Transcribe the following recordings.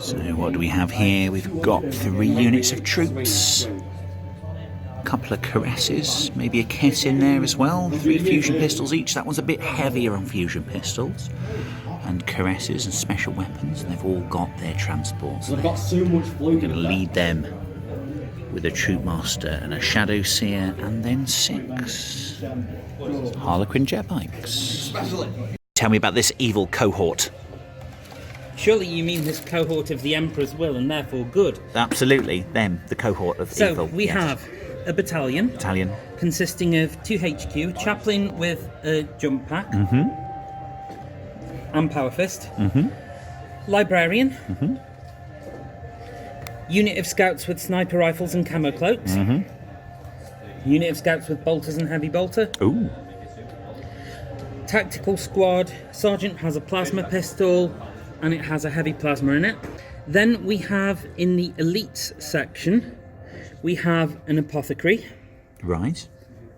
So what do we have here? We've got 3 units of troops, a couple of caresses, maybe a kit in there as well, 3 fusion pistols each. That one's a bit heavier on fusion pistols, and caresses and special weapons, and they've all got their transports there. We're going to lead them with a troop master and a shadow seer, and then 6 Harlequin jet bikes. Tell me about this evil cohort. Surely you mean this cohort of the Emperor's will and therefore good? Absolutely, them, the cohort of evil. So we have a battalion consisting of 2 HQ, a chaplain with a jump pack and power fist, librarian, unit of scouts with sniper rifles and camo cloaks, unit of scouts with bolters and heavy bolter. Ooh. Tactical squad, sergeant has a plasma pistol and it has a heavy plasma in it. Then we have in the elites section, we have an apothecary, Right.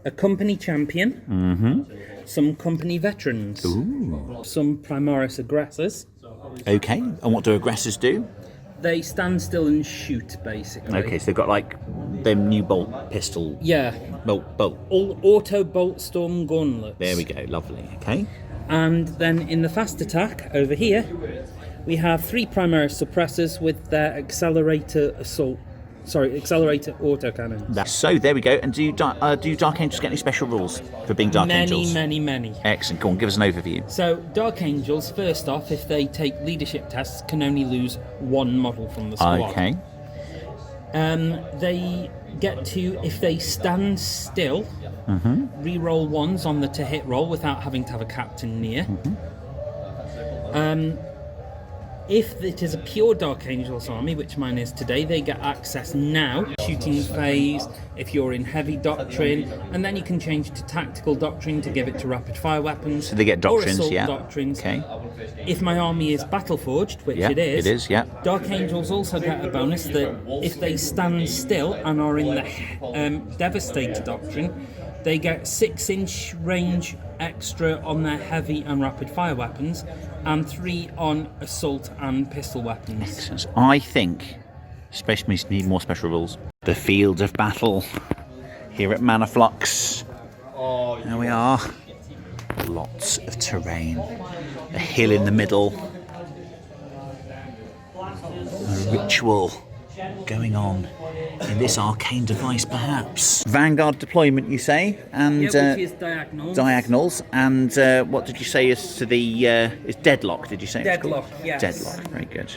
a company champion, some company veterans, some Primaris aggressors. Okay, and what do aggressors do? They stand still and shoot, basically. Okay, so they've got like them new bolt pistol. Yeah. Bolt. All auto bolt storm gauntlets. There we go, lovely. Okay. And then in the fast attack over here, we have 3 Primaris suppressors with their accelerator autocannon. So there we go. And do Dark Angels get any special rules for being Dark Angels? Many. Excellent. Go on, give us an overview. So Dark Angels, first off, if they take leadership tests, can only lose 1 model from the squad. Okay. They get to, if they stand still, re-roll 1s on the to hit roll without having to have a captain near. If it is a pure Dark Angels army, which mine is today, they get access now. Shooting phase, if you're in heavy doctrine, and then you can change to tactical doctrine to give it to rapid fire weapons. So they get doctrines, or assault yeah. doctrines. Okay. If my army is battle forged, which Yeah, it is, yeah. Dark Angels also get a bonus that if they stand still and are in the Devastator doctrine, they get 6-inch range extra on their heavy and rapid fire weapons, and 3 on assault and pistol weapons. Excellent. I think Space Marines need more special rules. The field of battle here at Manaflux. There we are. Lots of terrain. A hill in the middle. A ritual going on in this arcane device, perhaps. Vanguard deployment, you say, and which is diagonals. Diagonals, and what did you say is to the is deadlock? Did you say Deadlock? Yes. Deadlock. Very good.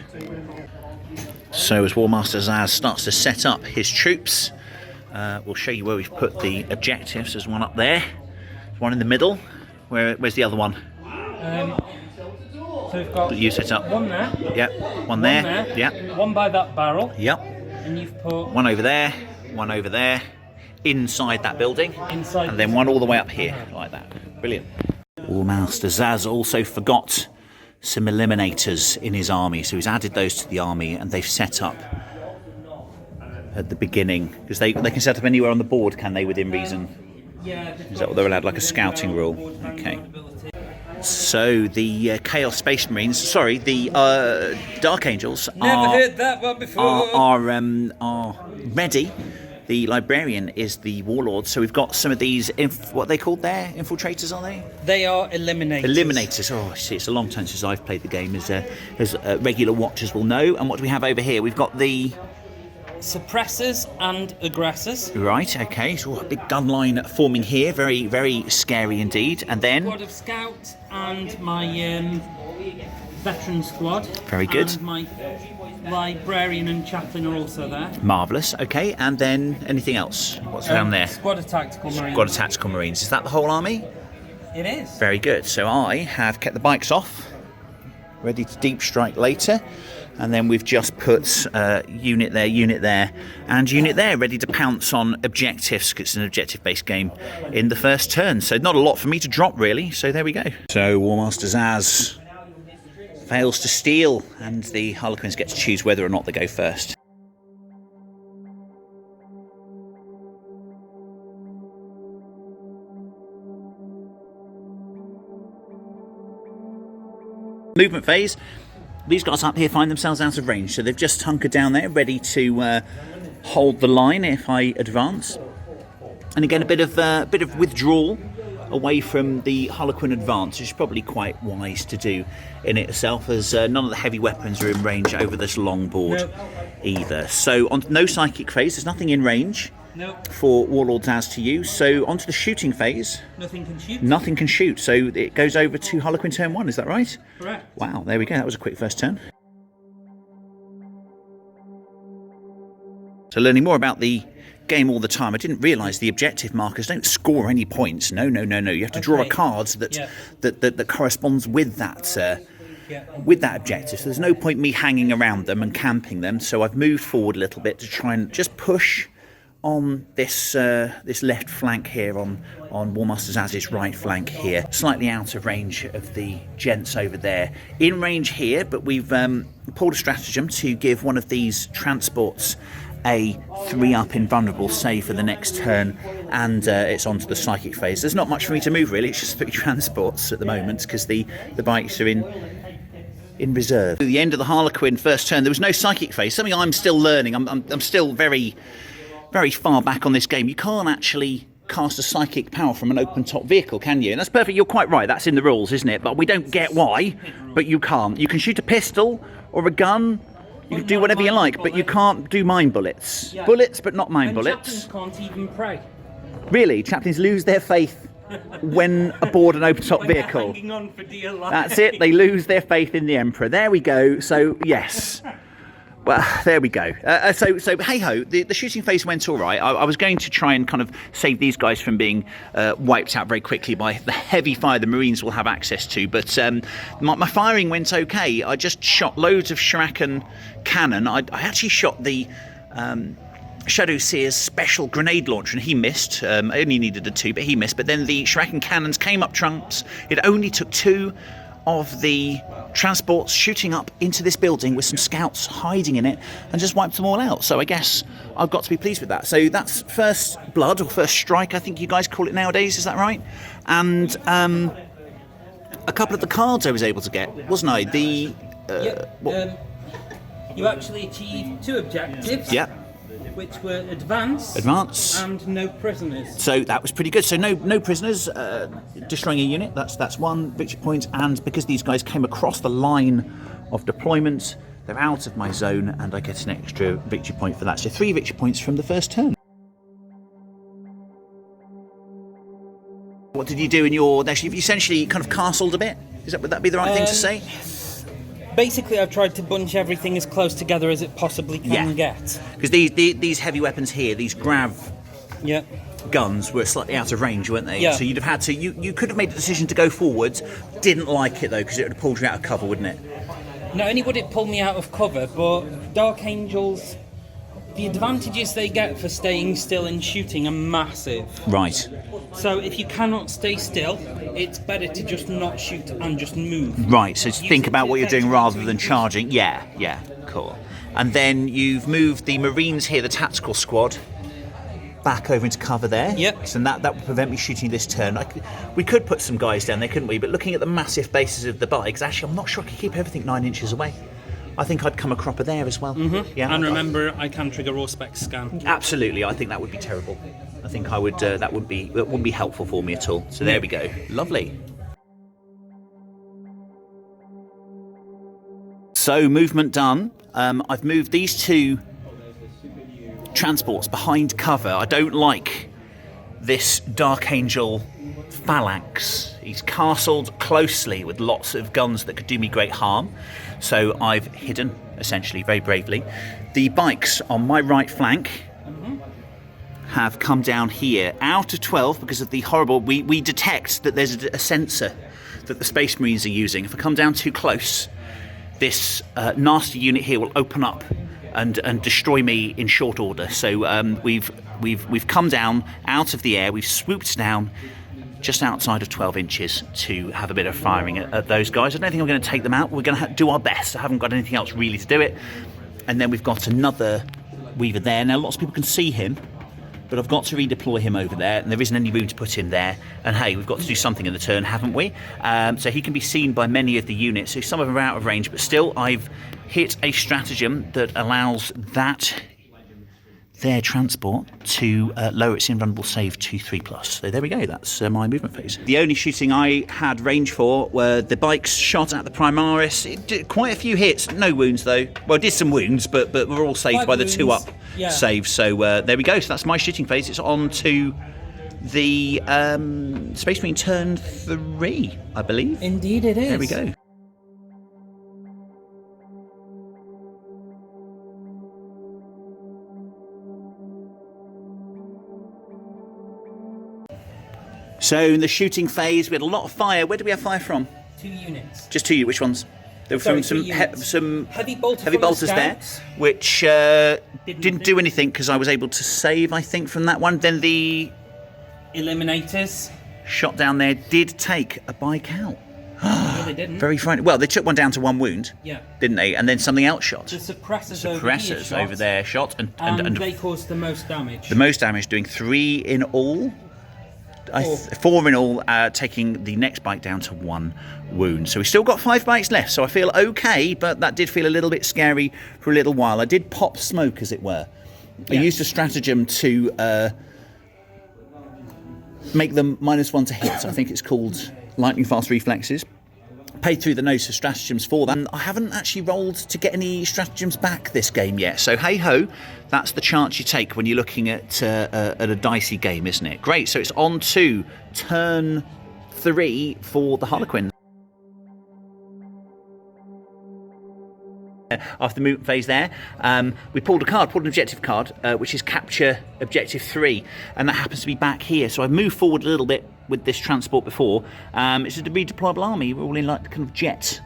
So as Warmaster Zaz starts to set up his troops, we'll show you where we've put the objectives. There's one up there, one in the middle. Where's the other one? So we've got That you set up. one there. Yep. One there. Yep. One by that barrel. Yep. And you've put One over there. One over there. Inside that building. inside. And then one all the way up here, like that. Brilliant. Warmaster Zaz also forgot some eliminators in his army, so he's added those to the army, and they've set up at the beginning, because they can set up anywhere on the board, can they, within reason? Yeah. Is that what they're allowed, like a scouting rule? Okay. So the Chaos Space Marines, sorry, the Dark Angels Never heard that one before. are ready. The Librarian is the Warlord, so we've got some of these, what are they called there? Infiltrators, are they? They are eliminators. Eliminators. Oh, I see, it's a long time since I've played the game, as regular watchers will know. And what do we have over here? We've got the suppressors and aggressors. Right, okay, so a big gun line forming here, very, very scary indeed. And then Squad of scouts and my veteran squad. Very good. And my librarian and chaplain are also there. marvellous, okay, and then anything else? What's down there? Squad of tactical marines. Squad of Tactical Marines. Is that the whole army? It is. Very good. So I have kept the bikes off, ready to deep strike later. And then we've just put unit there, and unit there, ready to pounce on objectives, because it's an objective-based game in the first turn. So not a lot for me to drop, really. So there we go. So Warmaster Zaz fails to steal, and the Harlequins get to choose whether or not they go first. Movement phase. these guys up here find themselves out of range, so they've just hunkered down there, ready to hold the line if I advance. And again, a bit of withdrawal away from the Harlequin advance, which is probably quite wise to do in itself, as none of the heavy weapons are in range over this long board either. So on no psychic phase, there's nothing in range for Warlord Zaz to use. So onto the shooting phase. Nothing can shoot. Nothing can shoot. So it goes over to Harlequin turn 1. Is that right? Correct. Wow, there we go. That was a quick first turn. So learning more about the game all the time, I didn't realise the objective markers don't score any points. No. You have to draw a card that corresponds with that objective. So there's no point me hanging around them and camping them. So I've moved forward a little bit to try and just push on this left flank here, on Warmaster Zaz's right flank here, slightly out of range of the gents over there. In range here, but we've pulled a stratagem to give one of these transports a 3-up invulnerable save for the next turn, and it's onto the psychic phase. There's not much for me to move really, it's just 3 transports at the moment because the bikes are in reserve. At the end of the Harlequin first turn there was no psychic phase, something I'm still learning. I'm still very, very far back on this game. You can't actually cast a psychic power from an open top vehicle, can you? And that's perfect, you're quite right, that's in the rules, isn't it? But we don't get why, but you can't. You can shoot a pistol or a gun. You can do whatever you like, but you can't do mine bullets. Yeah. Bullets, but not mine bullets. Chaplains can't even pray. Really? Chaplains lose their faith when aboard an open-top vehicle. Hanging on for dear life. That's it. They lose their faith in the Emperor. There we go. So, yes. Well, there we go. So hey-ho, the shooting phase went all right. I was going to try and kind of save these guys from being wiped out very quickly by the heavy fire the Marines will have access to, but my firing went okay. I just shot loads of Shirakan cannon. I actually shot the Shadow Seer's special grenade launcher, and he missed. I only needed a 2, but he missed. But then the Shirakan cannons came up trumps. It only took 2 of the transports shooting up into this building with some scouts hiding in it and just wiped them all out. So I guess I've got to be pleased with that. So that's first blood, or first strike, I think you guys call it nowadays, is that right? And a couple of the cards I was able to get, wasn't I? You actually achieved 2 objectives. Yeah. Which were advance and no prisoners. So that was pretty good. So no prisoners, destroying a unit, that's 1 victory point, and because these guys came across the line of deployment, they're out of my zone, and I get an extra victory point for that. So 3 victory points from the first turn. What did you do in your... You've essentially kind of castled a bit? Would that be the right thing to say? Basically, I've tried to bunch everything as close together as it possibly can get. Because these heavy weapons here, these grav guns, were slightly out of range, weren't they? Yeah. So you'd have had to... You could have made the decision to go forwards. Didn't like it, though, because it would have pulled you out of cover, wouldn't it? Not only would it pull me out of cover, but Dark Angels... The advantages they get for staying still and shooting are massive. Right. So if you cannot stay still, it's better to just not shoot and just move. Right, so think about what you're doing rather than charging. Yeah, cool. And then you've moved the Marines here, the tactical squad, back over into cover there. Yep. So that would prevent me shooting this turn. We could put some guys down there, couldn't we? But looking at the massive bases of the bikes, actually I'm not sure I could keep everything 9 inches away. I think I'd come a cropper there as well. Mm-hmm. Yeah. And remember, I can trigger raw spec scan. Absolutely, I think that would be terrible. I think I would. That wouldn't be helpful for me at all. So there we go. Lovely. So movement done. I've moved these 2 transports behind cover. I don't like this Dark Angel phalanx. He's castled closely with lots of guns that could do me great harm. So I've hidden, essentially, very bravely. The bikes on my right flank have come down here out of 12 because of the horrible... We detect that there's a sensor that the Space Marines are using. If I come down too close, this nasty unit here will open up and destroy me in short order. So we've come down out of the air, we've swooped down just outside of 12 inches to have a bit of firing at those guys. I don't think I'm going to take them out. We're going to do our best. I haven't got anything else really to do it. And then we've got another Weaver there. Now lots of people can see him but I've got to redeploy him over there, and there isn't any room to put him there. And hey, we've got to do something in the turn, haven't we? So he can be seen by many of the units. So some of them are out of range, but still, I've hit a stratagem that allows their transport to lower its invulnerable save to 3+. So there we go, that's my movement phase. The only shooting I had range for were the bikes shot at the Primaris. It did quite a few hits, no wounds though. Well, it did some wounds, but we're all saved 5 by the wounds. 2 up Yeah. save. So there we go, so that's my shooting phase. It's on to the Space Marine turn 3, I believe. Indeed it is. There we go. So in the shooting phase, we had a lot of fire. Where did we have fire from? 2 units. Just 2. Which ones? There were Sorry, some 3 units. Heavy bolters there, which didn't do anything because I was able to save, I think, from that one. Then the Eliminators. shot down there did take a bike out. No, they didn't. Very frightening. Well, they took one down to 1 wound, Yeah. didn't they? And then something else shot. The suppressors, Over there shot, and they caused the most damage. the most damage, doing 3 in all. 4 in all, taking the next bike down to 1 wound. So we still got 5 bikes left, so I feel okay, but that did feel a little bit scary for a little while. I did pop smoke, as it were. I used a stratagem to make them -1 to hit. I think it's called lightning fast reflexes. Paid through the nose for stratagems for that. And I haven't actually rolled to get any stratagems back this game yet. So hey ho, that's the chance you take when you're looking at a dicey game, isn't it? Great. So it's on to turn 3 for the Harlequins. After the movement phase there, we pulled an objective card, which is capture objective 3, and that happens to be back here. So I've moved forward a little bit with this transport before. It's a redeployable army. We're all in like kind of jet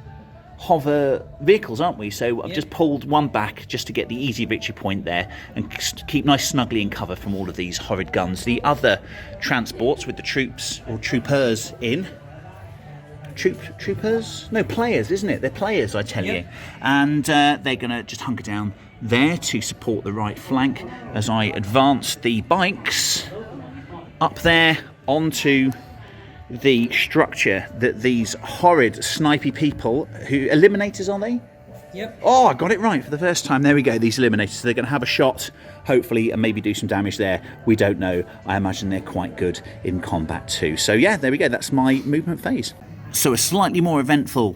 hover vehicles, aren't we? So I've just pulled one back just to get the easy victory point there and keep nice snugly in cover from all of these horrid guns. The other transports with the troops or troopers in. Troopers? No, players, isn't it? They're players, I tell you. And they're going to just hunker down there to support the right flank as I advance the bikes up there onto the structure that these horrid snipey people, who eliminators are they? Yep. Oh, I got it right for the first time. There we go, these eliminators. They're going to have a shot, hopefully, and maybe do some damage there. We don't know. I imagine they're quite good in combat too. So yeah, there we go. That's my movement phase. So a slightly more eventful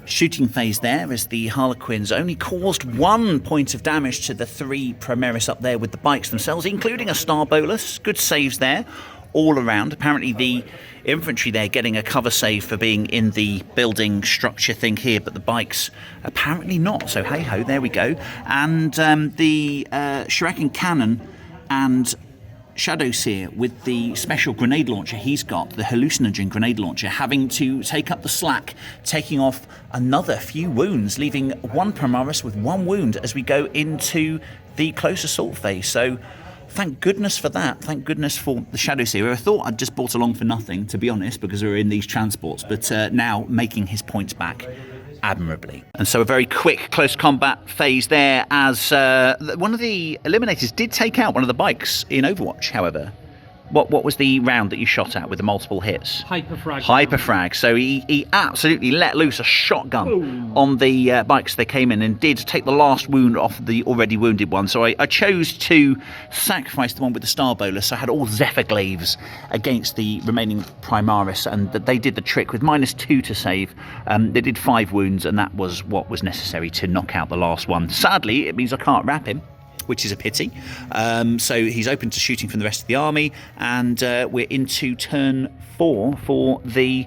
shooting phase there as the Harlequins only caused 1 point of damage to the 3 Primaris up there with the bikes themselves, including a Star Bolus. Good saves there all around. Apparently the infantry there getting a cover save for being in the building structure thing here, but the bikes apparently not. So hey ho, there we go. And the Shuriken Cannon and Shadow Seer with the special grenade launcher he's got, the hallucinogen grenade launcher, having to take up the slack, taking off another few wounds, leaving 1 Primaris with 1 wound as we go into the close assault phase. So thank goodness for that. Thank goodness for the Shadow Seer. I thought I'd just brought along for nothing, to be honest, because we were in these transports, but now making his points back admirably. And so a very quick close combat phase there as one of the eliminators did take out one of the bikes in Overwatch, however. What was the round that you shot at with the multiple hits? Hyperfrag. So he absolutely let loose a shotgun on the bikes they came in and did take the last wound off the already wounded one. So I chose to sacrifice the one with the Star Bolus. I had all Zephyr Glaives against the remaining Primaris, and they did the trick with -2 to save. They did 5 wounds, and that was what was necessary to knock out the last one. Sadly, it means I can't wrap him, which is a pity. So he's open to shooting from the rest of the army, and we're into turn 4 for the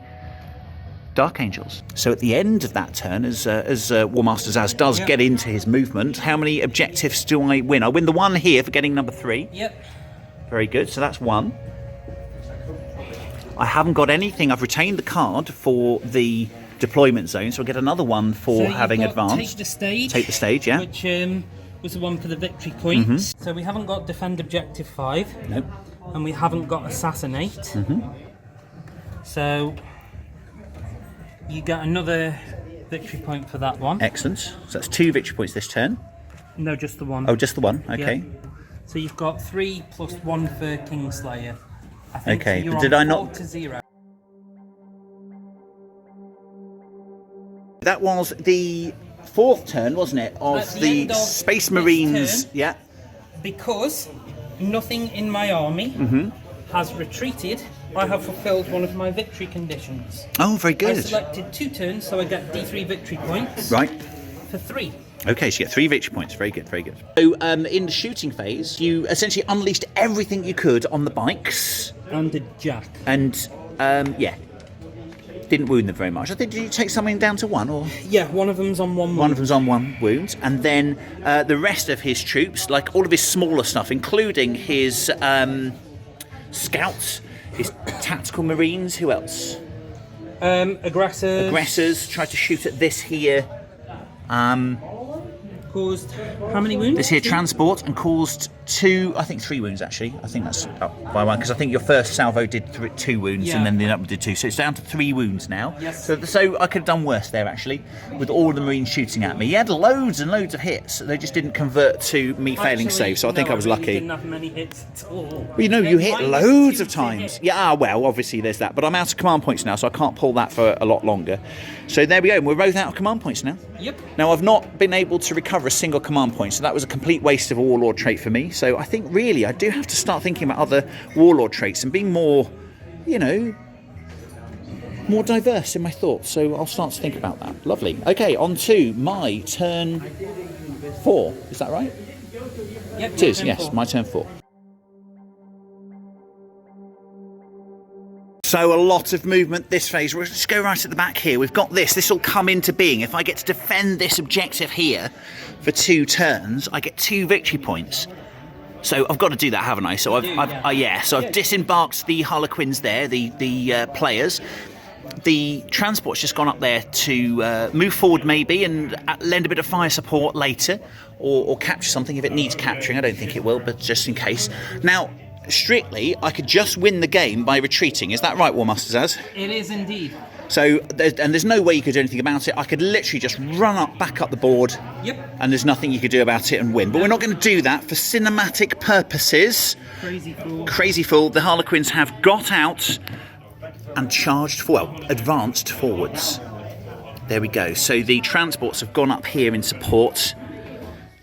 Dark Angels. So at the end of that turn, as Warmaster Zaz does get into his movement, how many objectives do I win? I win the 1 here for getting number 3. Yep. Very good, so that's 1. I haven't got anything. I've retained the card for the deployment zone, so I get another 1 for having advanced. Take the stage, yeah. Which was the one for the victory points. So we haven't got defend objective 5. Nope. And we haven't got assassinate. So you get another victory point for that one. Excellent. So that's 2 victory points this turn. No, just the 1. Oh, just the 1. Okay. Yeah. So you've got 3 plus 1 for Kingslayer. I think Okay, you're but did on I not- 4 to 0. That was the 4th turn, wasn't it, At of the the end of Space this Marines? turn- Yeah. Because nothing in my army has retreated, I have fulfilled one of my victory conditions. Oh, very I good. selected 2 turns, so I get D3 victory points. Right. For 3. Okay, so you get 3 victory points. Very good, very good. So, in the shooting phase, you essentially unleashed everything you could on the bikes, And a jack. and yeah, didn't wound them very much. I think, did you take something down to 1, or Yeah, one of them's on 1 one of them's on 1 wound, and then the rest of his troops, like all of his smaller stuff, including his scouts, his tactical marines. Who else? Aggressors. Aggressors tried to shoot at this here. Caused how many wounds? This here transport, and caused 2, I think 3 wounds actually. I think that's up by 1, because I think your first salvo did 2 wounds, Yeah. and then the other did 2. So it's down to 3 wounds now. Yes. So I could have done worse there actually, with all the Marines shooting at me. He had loads and loads of hits. They just didn't convert to me failing saves. So I think I was really lucky. Didn't have many hits at all. Well, you know, you hit Minus loads 2 of to times. hit. Yeah, well, obviously there's that. But I'm out of command points now, so I can't pull that for a lot longer. So there we go. We're both out of command points now. Yep. Now, I've not been able to recover a single command point, so that was a complete waste of a Warlord trait for me. So I think, really, I do have to start thinking about other Warlord traits and being more, you know, more diverse in my thoughts. So I'll start to think about that. Lovely. Okay, on to my turn 4. Is that right? Yep. It is, yes, my turn 4. So a lot of movement this phase. We'll just go right at the back here. We've got this. This will come into being. If I get to defend this objective here for 2 turns, I get 2 victory points. So I've got to do that, haven't I? So I've disembarked the Harlequins there, the players. The transport's just gone up there to move forward maybe and lend a bit of fire support later, or capture something if it needs capturing. I don't think it will, but just in case. Now, strictly, I could just win the game by retreating. Is that right, Warmaster Zaz? It is indeed. So, there's no way you could do anything about it. I could literally just run back up the board. Yep. And there's nothing you could do about it and win. But we're not going to do that for cinematic purposes. Crazy fool. Crazy fool. The Harlequins have got out and charged, advanced forwards. There we go. So the transports have gone up here in support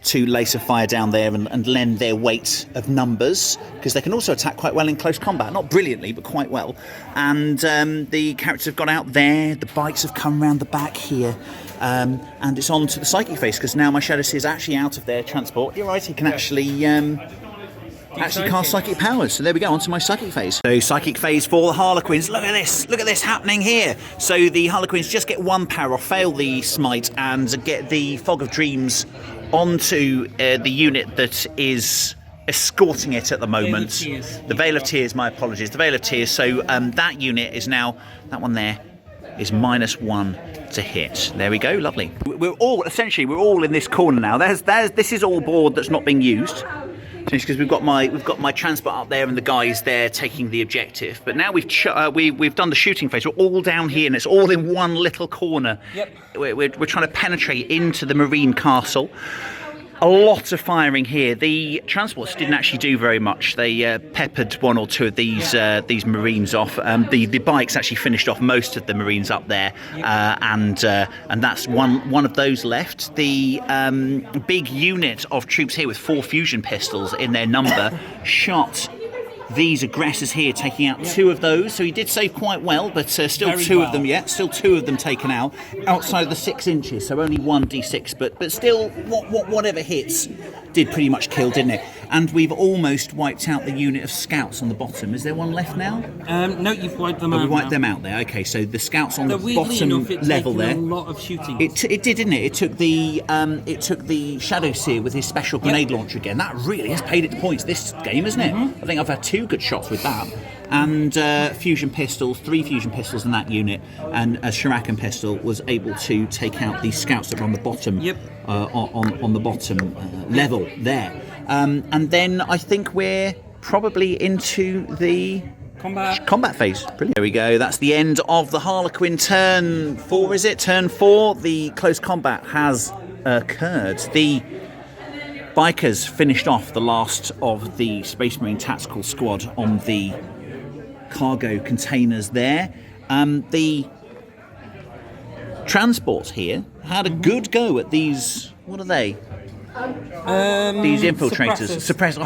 to laser fire down there and lend their weight of numbers, because they can also attack quite well in close combat. Not brilliantly, but quite well. And the characters have got out there. The bikes have come round the back here. And it's on to the psychic phase, because now my Shadow Seer is actually out of their transport. You're right, he can actually cast psychic powers. So there we go, on to my psychic phase. So psychic phase for the Harlequins. Look at this happening here. So the Harlequins just get 1 power off, fail the smite, and get the Fog of Dreams onto the unit that is escorting it at the moment. The Veil of Tears, my apologies. The Veil of Tears. So that unit is now, that one there is -1 to hit. There we go, lovely. We're all in this corner now. This is all board that's not being used, because we've got my transport up there and the guys there taking the objective. But now we've done the shooting phase. We're all down here and it's all in one little corner. Yep. We're trying to penetrate into the Marine castle. A lot of firing here. The transports didn't actually do very much. They peppered 1 or 2 of these Marines off. The bikes actually finished off most of the Marines up there, and that's one of those left. The big unit of troops here with 4 fusion pistols in their number shot these aggressors here, taking out 2 of those. So he did save quite well, but still Very 2 well. of them yet. Still 2 of them taken out outside of the 6 inches. So only 1 d6, but still, whatever hits did pretty much kill, didn't it? And we've almost wiped out the unit of scouts on the bottom. Is there one left now? No, you've wiped them out. We wiped now. them out there. Okay, so the scouts on the Weirdly bottom enough, it's level taken there. a lot of shooting. It did, didn't it? It took the Shadow Seer with his special grenade launcher again. That really has paid its points this game, isn't it? I think I've had 2 good shots with that. And fusion pistols, 3 fusion pistols in that unit, and a Shuraken pistol was able to take out the scouts that were on the bottom, on the bottom level there. And then I think we're probably into the combat phase. Brilliant. There we go. That's the end of the Harlequin turn 4, is it? Turn 4. The close combat has occurred. The Bikers finished off the last of the Space Marine Tactical Squad on the cargo containers there. The transports here had a good go at these. What are they? These infiltrators. Suppressors.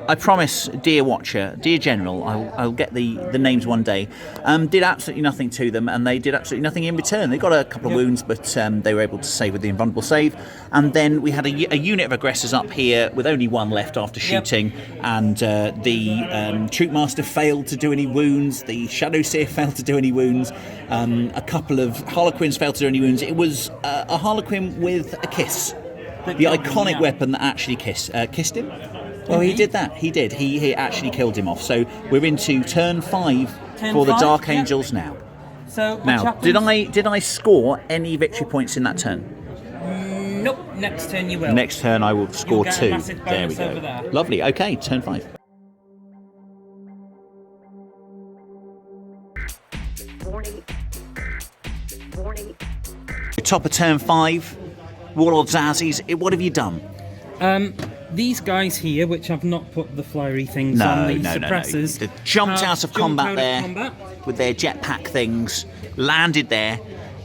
I promise, dear watcher, dear general, I'll get the names one day. Did absolutely nothing to them, and they did absolutely nothing in return. They got a couple of wounds, but they were able to save with the invulnerable save. And then we had a unit of aggressors up here with only one left after shooting, and the Troop Master failed to do any wounds. The Shadow Seer failed to do any wounds. A couple of Harlequins failed to do any wounds. It was a Harlequin with a kiss. The iconic weapon that actually kissed him. Well, he did that. He did. He actually killed him off. So we're into turn 5 for the Dark Angels now. So now, did I score any victory points in that turn? Nope. Next turn you will. Next turn I will score You'll get 2. a massive There we bonus go. over there. Lovely. Okay, turn 5. Top of turn 5. Warlord Zazzies, what have you done? These guys here, which I've not put the flyery things on, these suppressors, They jumped out of combat there with their jetpack things, landed there,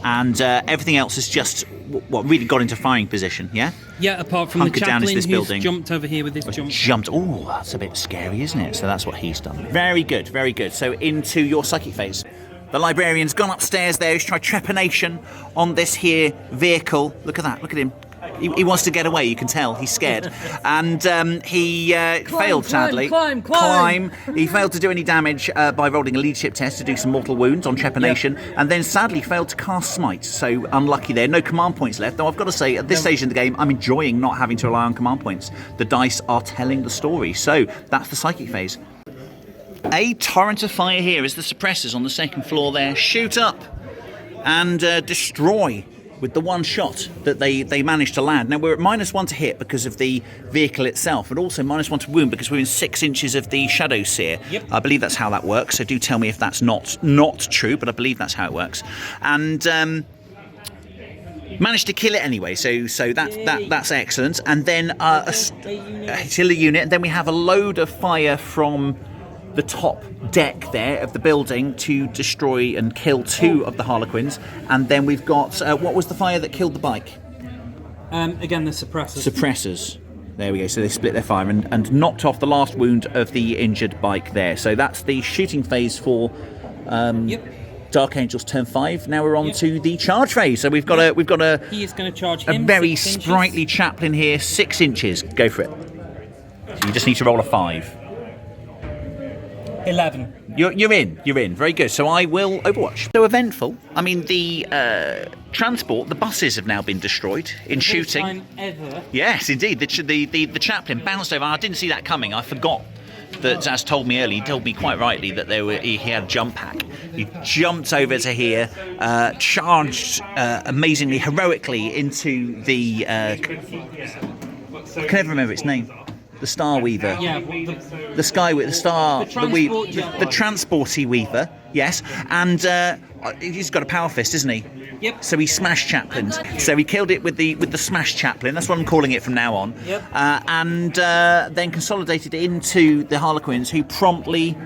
and everything else has just really got into firing position. Yeah. Yeah, apart from Hunkered the down chaplain into this building. jumped over here with this jump. Jumped. Oh, that's a bit scary, isn't it? So that's what he's done. Very good, very good. So into your psychic phase. The librarian's gone upstairs there. He's tried trepanation on this here vehicle. Look at that. Look at him. He wants to get away. You can tell. He's scared. And he failed, sadly. Climb. He failed to do any damage by rolling a leadership test to do some mortal wounds on trepanation. Yep. And then, sadly, failed to cast smite. So, unlucky there. No command points left. Though I've got to say, at this stage in the game, I'm enjoying not having to rely on command points. The dice are telling the story. So, that's the psychic phase. A torrent of fire here as the suppressors on the second floor there shoot up and destroy with the one shot that they managed to land. Now we're at -1 to hit because of the vehicle itself, but also -1 to wound because we're in 6 inches of the Shadow Seer. Yep. I believe that's how that works, so do tell me if that's not true, but I believe that's how it works. And managed to kill it anyway, so that's excellent. And then a artillery unit, and then we have a load of fire from the top deck there of the building to destroy and kill 2 of the Harlequins. And then we've got what was the fire that killed the bike? Again, the suppressors. Suppressors. There we go. So they split their fire and knocked off the last wound of the injured bike there. So that's the shooting phase for Dark Angels turn 5. Now we're on to the charge phase. So we've got a He is going to charge him. A very 6 inches. sprightly chaplain here. 6 inches. Go for it. So you just need to roll a 5. 11. You're in. Very good. So I will Overwatch. So eventful. I mean, the transport, the buses have now been destroyed in shooting. First time ever. Yes, indeed. The chaplain bounced over. I didn't see that coming. I forgot that Zaz told me early. He told me quite rightly that he had a jump pack. He jumped over to here, charged amazingly, heroically into the... I can never remember its name. The Star Weaver. Yeah, the Sky with the Star, the transporty Weaver, yes, and he's got a power fist, isn't he? Yep. So he smashed chaplains. So he killed it with the smash chaplain. That's what I'm calling it from now on. Yep. And then consolidated into the Harlequins, who promptly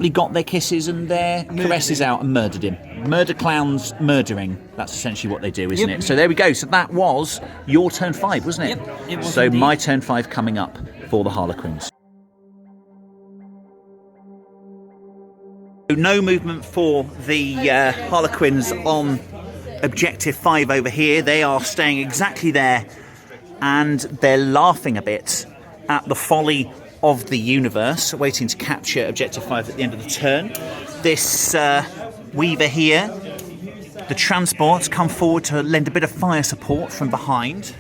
got their kisses and their caresses out and murdered him. Murder clowns murdering. That's essentially what they do, isn't it? So there we go. So that was your turn 5, wasn't it? Yep, it was so indeed. My turn 5 coming up for the Harlequins. No movement for the Harlequins on objective 5 over here. They are staying exactly there, and they're laughing a bit at the folly of the universe, waiting to capture objective 5 at the end of the turn. This Weaver here, the transports come forward to lend a bit of fire support from behind,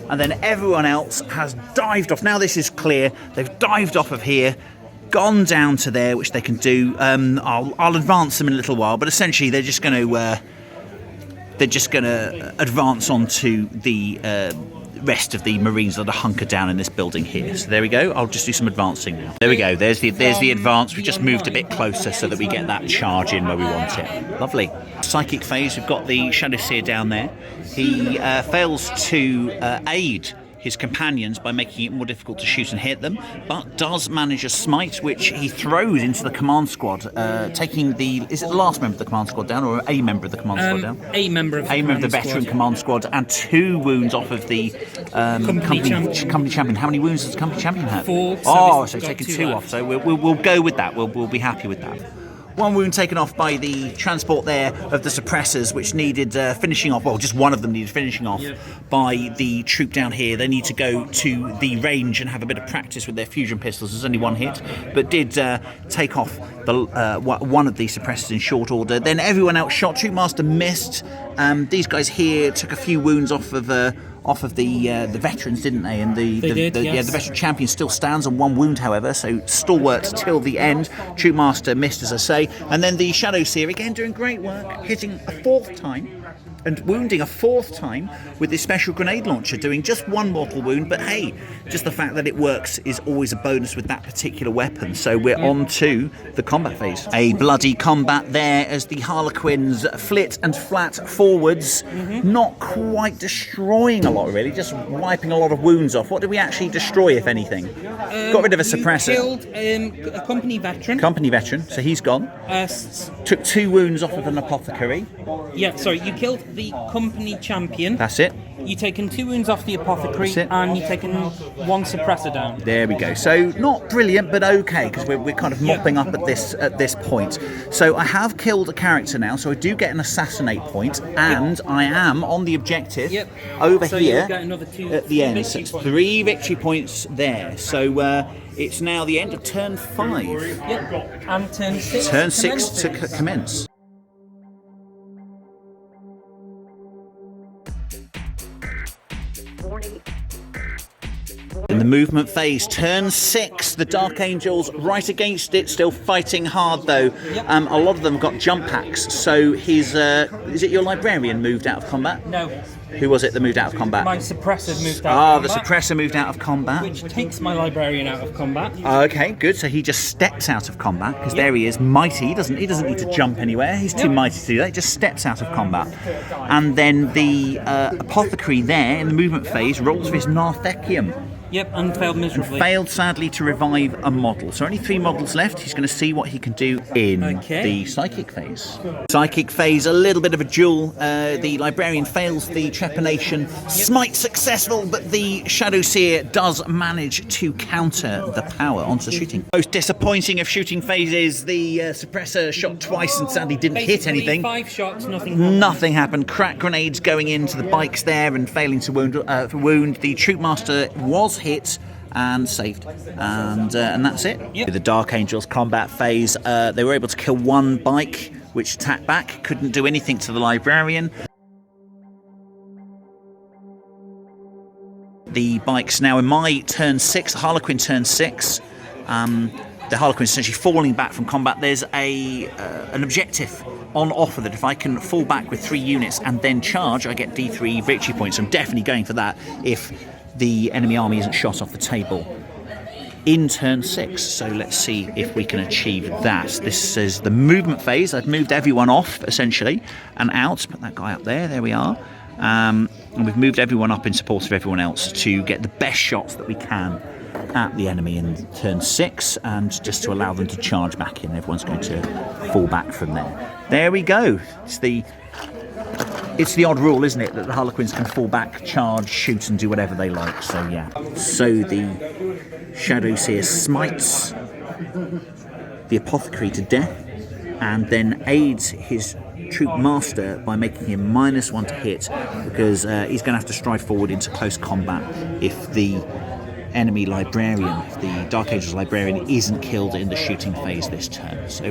and then everyone else has dived off. Now this is clear. They've dived off of here, gone down to there, which they can do. I'll advance them in a little while, but essentially they're just going to advance onto the rest of the Marines that are hunkered down in this building here. So there we go. I'll just do some advancing now. There we go. There's the advance. We've just moved a bit closer so that we get that charge in where we want it. Lovely. Psychic phase. We've got the Shadow Seer down there. He fails to aid his companions by making it more difficult to shoot and hit them, but does manage a smite which he throws into the command squad, taking is it the last member of the command squad down, or a member of the command squad down? A member of the veteran command squad, and 2 wounds off of the company champion. How many wounds does the company champion have? 4. So he's taken 2 off. So we'll go with that. We'll be happy with that. 1 wound taken off by the transport there of the suppressors, which needed finishing off. Well, just one of them needed finishing off by the troop down here. They need to go to the range and have a bit of practice with their fusion pistols. There's only 1 hit, but did take off one of the suppressors in short order. Then everyone else shot. Troopmaster missed. These guys here took a few wounds off of the veterans, didn't they? And the veteran champion still stands on 1 wound, however, so stalwart till the end. Troopmaster missed, as I say, and then the Shadow Seer again doing great work, hitting a 4th time and wounding a 4th time with this special grenade launcher, doing just 1 mortal wound. But hey, just the fact that it works is always a bonus with that particular weapon. So we're on to the combat phase. A bloody combat there as the Harlequins flit and flat forwards, not quite destroying a lot really, just wiping a lot of wounds off. What did we actually destroy, if anything? Got rid of a suppressor. Killed a company veteran. Company veteran, so he's gone. Took 2 wounds off of an apothecary. Yeah, sorry, you killed the company champion. That's it. You've taken 2 wounds off the apothecary, and you've taken 1 suppressor down. There we go. So not brilliant, but okay, because we're kind of mopping up at this point. So I have killed a character now, so I do get an assassinate point, and I am on the objective over here you'll get another 2 at the end. So it's 3 victory points there. So it's now the end of turn 5. Yep. And turn 6. Turn 6 to commence. In the movement phase, turn 6, the Dark Angels right against it, still fighting hard though. A lot of them got jump packs, so is it your librarian moved out of combat? No. Who was it that moved out of combat? My suppressor moved out of combat. The suppressor moved out of combat. Which takes my librarian out of combat. Okay, good. So he just steps out of combat, because there he is, mighty. He doesn't need to jump anywhere. He's too mighty to do that. He just steps out of combat. And then the apothecary there, in the movement phase, rolls for his Narthecium. Yep, and failed miserably. Failed, sadly, to revive a model. So only 3 models left. He's going to see what he can do in the psychic phase. Psychic phase, a little bit of a duel. The librarian fails the trepanation. Smite successful, but the Shadow Seer does manage to counter the power onto the shooting. Most disappointing of shooting phases. The suppressor shot twice and sadly didn't hit anything. 5 shots, nothing happened. Nothing happened. Crack grenades going into the bikes there and failing to wound. The Troopmaster was hit and saved, and that's it. With the Dark Angels combat phase, they were able to kill 1 bike which attacked back, couldn't do anything to the librarian. The bikes now in my turn 6, the Harlequin turn 6. The Harlequin is essentially falling back from combat. There's an objective on offer that if I can fall back with 3 units and then charge, I get D3 victory points. I'm definitely going for that if the enemy army isn't shot off the table in turn 6. So let's see if we can achieve that. This is the movement phase. I've moved everyone off essentially and out. Put that guy up there we are. And we've moved everyone up in support of everyone else to get the best shots that we can at the enemy in turn 6, and just to allow them to charge back in. Everyone's going to fall back from there. There we go. It's the odd rule, isn't it, that the Harlequins can fall back, charge, shoot, and do whatever they like. So yeah. So the Shadow Seer smites the apothecary to death, and then aids his troop master by making him -1 to hit, because he's going to have to stride forward into close combat if the enemy librarian, the Dark Angels librarian, isn't killed in the shooting phase this turn. So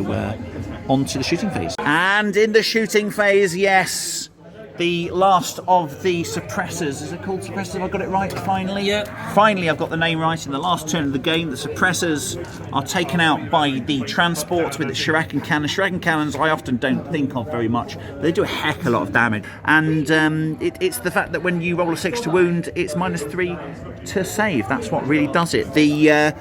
on to the shooting phase. And in the shooting phase, yes, the last of the suppressors. Is it called suppressors? Have I got it right finally? Yeah. Finally, I've got the name right. In the last turn of the game, the suppressors are taken out by the transport with its shuriken cannons. Shuriken cannons I often don't think of very much, but they do a heck of a lot of damage. And it's the fact that when you roll a 6 to wound, it's -3 to save. That's what really does it. The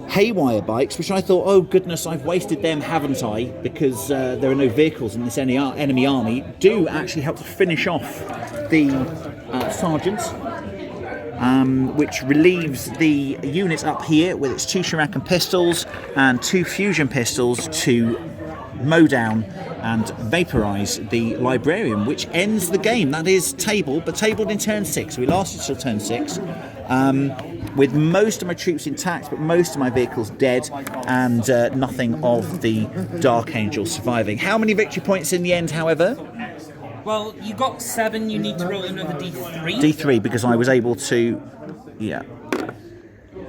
haywire bikes, which I thought, oh goodness, I've wasted them, haven't I? Because there are no vehicles in this enemy army, do actually help to finish off the sergeants, which relieves the units up here with its 2 shuriken pistols and 2 fusion pistols to mow down and vaporize the librarian, which ends the game. That is tabled, but tabled in turn 6. We lasted till turn 6. With most of my troops intact, but most of my vehicles dead, and nothing of the Dark Angel surviving. How many victory points in the end, however? Well, you got 7, you need to roll another D3. D3, because I was able to... Yeah.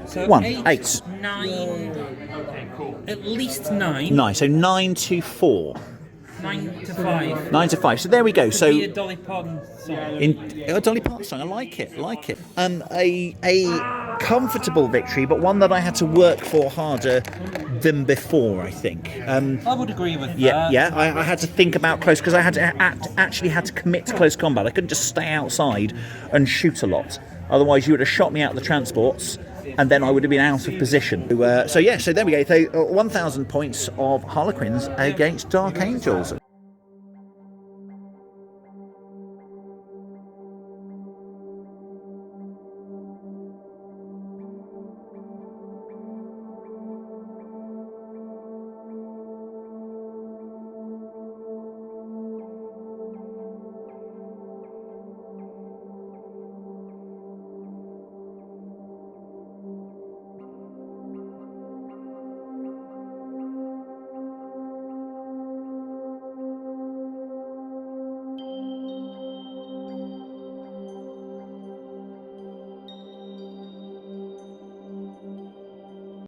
So 1, 8, 8. 9, at least 9. 9, so 9 to 4. 9 to 5. 9 to 5, so there we go. Could So be a Dolly Parton song. Dolly Parton song, I like it. A comfortable victory, but one that I had to work for harder than before, I think. I would agree with Yeah, that. yeah. I had to think about close, because I had to actually had to commit to close combat. I couldn't just stay outside and shoot a lot. Otherwise, you would have shot me out of the transports, and then I would have been out of position. So there we go. So 1,000 points of Harlequins against Dark Angels.